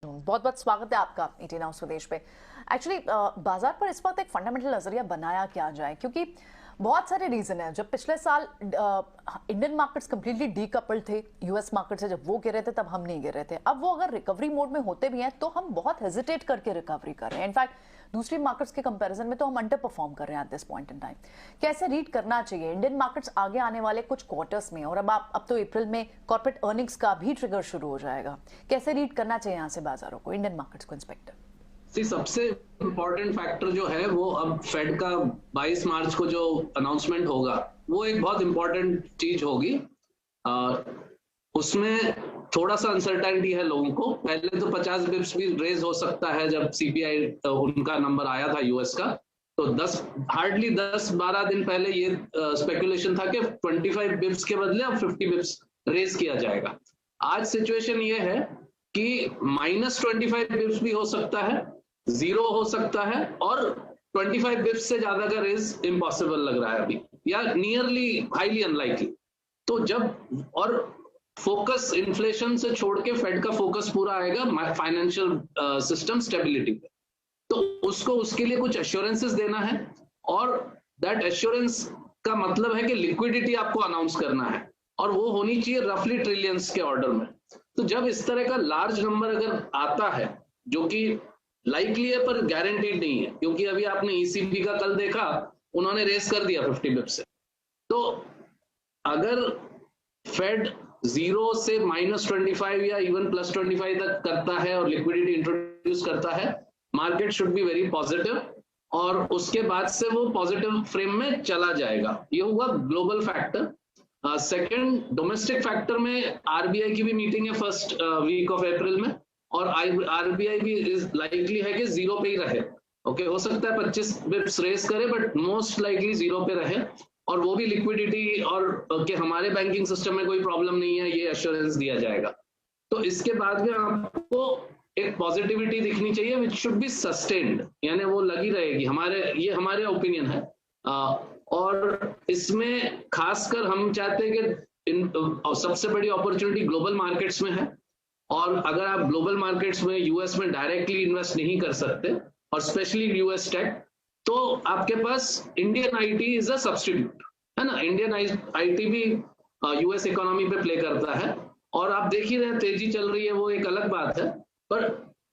बहुत बहुत स्वागत है आपका 18 हाउस स्वदेश पे। एक्चुअली बाजार पर इस वक्त एक फंडामेंटल नजरिया बनाया क्या जाए, क्योंकि बहुत सारे रीजन है। जब पिछले साल इंडियन मार्केट्स कंप्लीटली डीकपल्ड थे यूएस मार्केट से, जब वो गिर रहे थे तब हम नहीं गिर रहे थे। अब वो अगर रिकवरी मोड में होते भी हैं तो हम बहुत हेजिटेट करके रिकवरी कर रहे हैं। इनफैक्ट दूसरी मार्केट्स के कंपैरिजन में तो हम अंडर परफॉर्म कर रहे हैं at this point in time. कैसे रीड करना चाहिए इंडियन मार्केट्स आगे आने वाले कुछ क्वार्टर्स में? और अब तो अप्रैल में कॉर्पोरेट अर्निंग्स का भी ट्रिगर शुरू हो जाएगा। कैसे रीड करना चाहिए यहाँ से बाजारों को, इंडियन मार्केट्स को इंस्पेक्टर? सबसे इम्पोर्टेंट फैक्टर जो है वो अब फेड का 22 मार्च को जो अनाउंसमेंट होगा वो एक बहुत इम्पोर्टेंट चीज होगी। उसमें थोड़ा सा अनसर्टेनिटी है लोगों को। पहले तो 50 बिप्स भी रेज हो सकता है। जब सीपीआई उनका नंबर आया था यूएस का, तो हार्डली 10-12 दिन पहले ये स्पेकुलेशन था कि 25 बिप्स के बदले अब 50 बिप्स रेज किया जाएगा। आज सिचुएशन ये है कि -25 बिप्स भी हो सकता है, 0 हो सकता है, और 25 बिप्स से ज्यादा का रेज इम्पॉसिबल लग रहा है अभी, या नियरली हाईली अनलाइकली। तो जब और फोकस इन्फ्लेशन से छोड़ के फेड का फोकस पूरा आएगा फाइनेंशियल सिस्टम स्टेबिलिटी पे। तो उसके लिए कुछ एश्योरेंसेस देना है, और दैट एश्योरेंस का मतलब है कि लिक्विडिटी आपको अनाउंस करना है, और वो होनी चाहिए रफली ट्रिलियंस के ऑर्डर में। तो जब इस तरह का लार्ज नंबर अगर आता है, जो कि लाइकली है पर गारंटीड नहीं है, क्योंकि अभी आपने ईसीबी का कल देखा, उन्होंने रेस कर दिया 50 बिप्स से। तो अगर फेड 0 से -25 या इवन +25 तक करता है और लिक्विडिटी इंट्रोड्यूस करता है, market should be very positive, और उसके बाद से वो पॉजिटिव फ्रेम में चला जाएगा। ये हुआ global factor. Second, domestic factor में आरबीआई की भी मीटिंग है फर्स्ट वीक ऑफ अप्रैल में, और आरबीआई भी लाइकली है कि 0 पे ही रहे। ओके, हो सकता है 25 बिप्स रेस करे, बट मोस्ट लाइकली 0 पे रहे, और वो भी लिक्विडिटी और कि हमारे बैंकिंग सिस्टम में कोई प्रॉब्लम नहीं है, ये एश्योरेंस दिया जाएगा। तो इसके बाद में आपको एक पॉजिटिविटी दिखनी चाहिए विच शुड बी सस्टेन्ड, यानी वो लगी रहेगी। हमारे ओपिनियन है। और इसमें खासकर हम चाहते हैं कि सबसे बड़ी अपॉर्चुनिटी ग्लोबल मार्केट्स में है, और अगर आप ग्लोबल मार्केट्स में यूएस में डायरेक्टली इन्वेस्ट नहीं कर सकते, और स्पेशली यूएस टेक, तो आपके पास Indian IT is a substitute, है ना। इंडियन आईटी भी यूएस इकोनॉमी पे प्ले करता है, और आप देख ही रहे तेजी चल रही है, वो एक अलग बात है। पर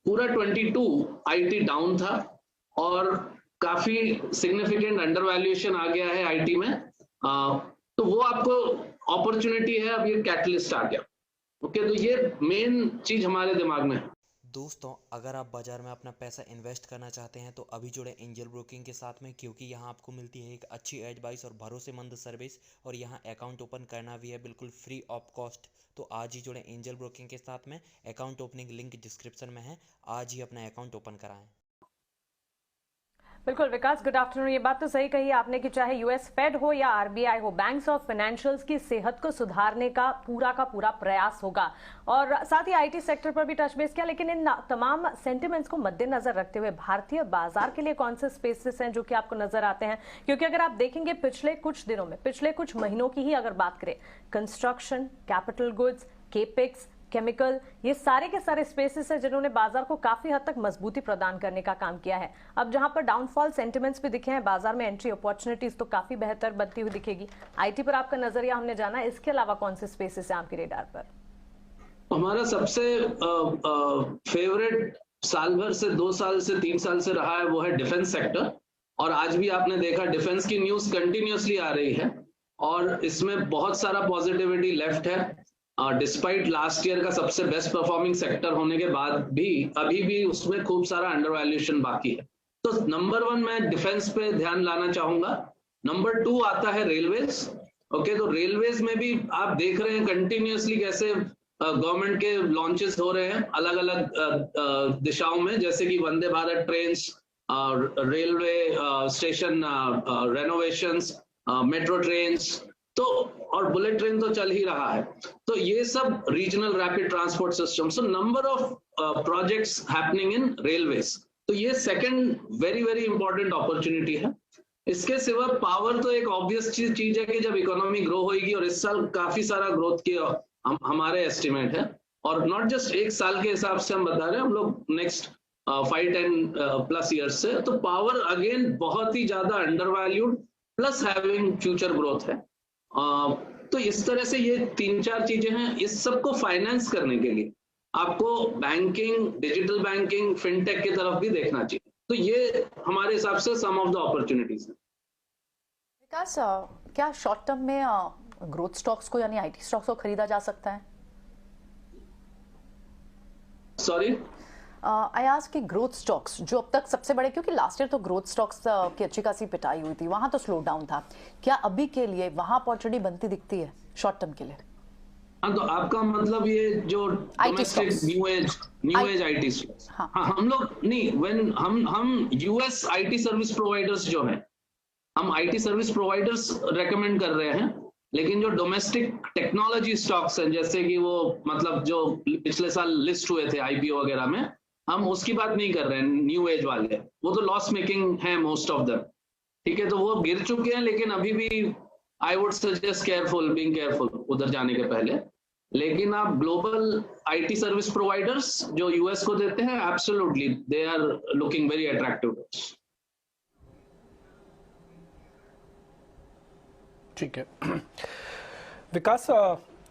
पूरा 22 आईटी डाउन था, और काफी सिग्निफिकेंट अंडर वैल्यूएशन आ गया है आईटी में। तो वो आपको अपॉर्चुनिटी है, अब ये कैटलिस्ट आ गया। ओके, तो ये मेन चीज हमारे दिमाग में है। दोस्तों, अगर आप बाजार में अपना पैसा इन्वेस्ट करना चाहते हैं तो अभी जुड़े एंजल ब्रोकिंग के साथ में, क्योंकि यहाँ आपको मिलती है एक अच्छी एडवाइस और भरोसेमंद सर्विस, और यहाँ अकाउंट ओपन करना भी है बिल्कुल फ्री ऑफ कॉस्ट। तो आज ही जुड़े एंजल ब्रोकिंग के साथ में। अकाउंट ओपनिंग लिंक डिस्क्रिप्शन में है, आज ही अपना अकाउंट ओपन कराएं। बिल्कुल विकास, गुड आफ्टरनून। ये बात तो सही कही आपने कि चाहे यूएस फेड हो या आरबीआई हो, बैंक्स और फाइनेंशियल्स की सेहत को सुधारने का पूरा प्रयास होगा, और साथ ही आईटी सेक्टर पर भी टच बेस किया। लेकिन इन तमाम सेंटिमेंट्स को मद्देनजर रखते हुए भारतीय बाजार के लिए कौन से स्पेसेस हैं जो कि आपको नजर आते हैं? क्योंकि अगर आप देखेंगे पिछले कुछ दिनों में, पिछले कुछ महीनों की ही अगर बात करें, construction, capital goods, capex, chemical, ये सारे के सारे स्पेसेस हैं जिन्होंने बाजार को काफी हद तक मजबूती प्रदान करने का काम किया है। अब जहां पर डाउनफॉल सेंटिमेंट्स भी दिखे हैं, बाजार में एंट्री अपॉर्चुनिटीज तो काफी बेहतर बनती हुई दिखेगी। आईटी पर आपका नजरिया हमने जाना, इसके अलावा कौन से स्पेसेस हैं आपके रेडार पर? हमारा सबसे फेवरेट साल भर से 2 साल से 3 साल से रहा है, वो है डिफेंस सेक्टर। और आज भी आपने देखा डिफेंस की न्यूज कंटिन्यूअसली आ रही है, और इसमें बहुत सारा पॉजिटिविटी लेफ्ट है। डिस्पाइट लास्ट ईयर का सबसे बेस्ट परफॉर्मिंग सेक्टर होने के बाद भी अभी भी उसमें खूब सारा अंडर वैल्यूएशन बाकी है। तो नंबर 1 मैं डिफेंस पे ध्यान लाना चाहूंगा। नंबर 2 आता है रेलवेज। ओके, तो रेलवेज में भी आप देख रहे हैं कंटिन्यूअसली कैसे गवर्नमेंट के लॉन्चेस हो रहे हैं अलग अलग दिशाओं में, जैसे कि Vande Bharat train, railway station renovations, metro trains, तो और बुलेट ट्रेन तो चल ही रहा है। तो ये सब regional rapid transport system, so number of projects happening in railways. तो ये second very very important opportunity है। इसके सिवा पावर तो एक ऑब्वियस चीज है कि जब इकोनॉमी ग्रो होगी, और इस साल काफी सारा ग्रोथ की हमारे एस्टिमेट है, और नॉट जस्ट एक साल के हिसाब से हम बता रहे हैं, हम लोग नेक्स्ट 5-10 प्लस ईयर्स से, तो पावर अगेन बहुत ही ज्यादा under valued plus having future growth है। तो इस तरह से ये 3-4 चीजें हैं। इस सबको फाइनेंस करने के लिए आपको बैंकिंग, डिजिटल बैंकिंग, फिनटेक की तरफ भी देखना चाहिए। तो ये हमारे हिसाब से सम ऑफ द अपॉर्चुनिटीज हैं। विकास, क्या शॉर्ट टर्म में ग्रोथ स्टॉक्स को यानी आईटी स्टॉक्स को खरीदा जा सकता है? सॉरी, आई आस्क कि ग्रोथ स्टॉक्स जो अब तक सबसे बड़े, क्योंकि लास्ट ईयर तो ग्रोथ स्टॉक्स की अच्छी खासी पिटाई हुई थी, वहां तो स्लो डाउन था, क्या अभी के लिए वहां अपॉर्चुनिटी बनती दिखती है शॉर्ट टर्म के लिए? हाँ, तो आपका मतलब ये जो domestic new age IT stocks, हाँ, हम लोग नहीं, व्हेन हम यूएस आईटी सर्विस प्रोवाइडर्स जो है, हम आईटी सर्विस प्रोवाइडर्स रेकमेंड कर रहे हैं, लेकिन जो डोमेस्टिक टेक्नोलॉजी स्टॉक्स हैं, जैसे कि वो मतलब जो पिछले साल लिस्ट हुए थे आईपीओ वगैरह में, हम उसकी बात नहीं कर रहे हैं। न्यू एज वाले वो तो लॉस मेकिंग है मोस्ट ऑफ देम, ठीक है, तो वो गिर चुके हैं, लेकिन अभी भी I would suggest being careful उधर जाने के पहले। लेकिन आप ग्लोबल आईटी सर्विस प्रोवाइडर्स जो यूएस को देते हैं, absolutely they are looking very attractive. ठीक है विकास,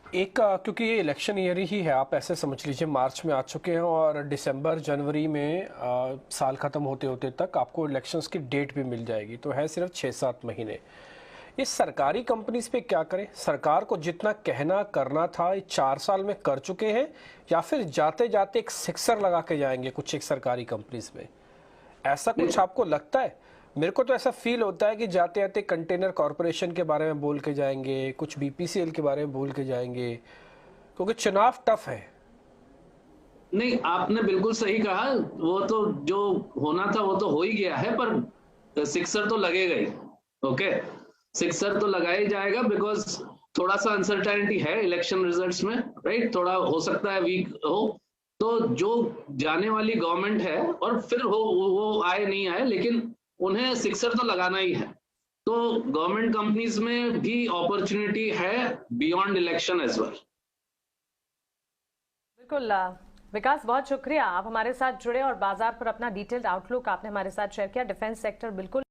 क्योंकि ये इलेक्शन ईयर ही है, आप ऐसे समझ लीजिए मार्च में आ चुके हैं और दिसंबर जनवरी में साल ख़त्म होते होते तक आपको इलेक्शंस की डेट भी मिल जाएगी, तो है सिर्फ 6-7 महीने। ये सरकारी कंपनीज पे क्या करें? सरकार को जितना कहना करना था ये 4 साल में कर चुके हैं, या फिर जाते जाते एक सिक्सर लगा के जाएंगे कुछ एक सरकारी कंपनीज में? ऐसा कुछ आपको लगता है? मेरे को तो ऐसा फील होता है कि जाते जाते कंटेनर कॉरपोरेशन के बारे में बोल के जाएंगे, कुछ बीपीसीएल के बारे में बोल के जाएंगे, क्योंकि चुनाव टफ है। नहीं, आपने बिल्कुल सही कहा, वो तो जो होना था वो तो हो ही गया है, पर सिक्सर तो लगेगा ही। ओके, सिक्सर तो लगाया ही जाएगा, बिकॉज थोड़ा सा अनसर्टेनिटी है इलेक्शन रिजल्ट्स में, राइट? थोड़ा हो सकता है वीक हो, तो जो जाने वाली गवर्नमेंट है, और फिर वो आए नहीं आए, लेकिन उन्हें सिक्सर तो लगाना ही है। तो गवर्नमेंट कंपनीज में भी अपॉर्चुनिटी है बियॉन्ड इलेक्शन एज वेल। बिल्कुल विकास, बहुत शुक्रिया, आप हमारे साथ जुड़े और बाजार पर अपना डिटेल्ड आउटलुक आपने हमारे साथ शेयर किया। डिफेंस सेक्टर बिल्कुल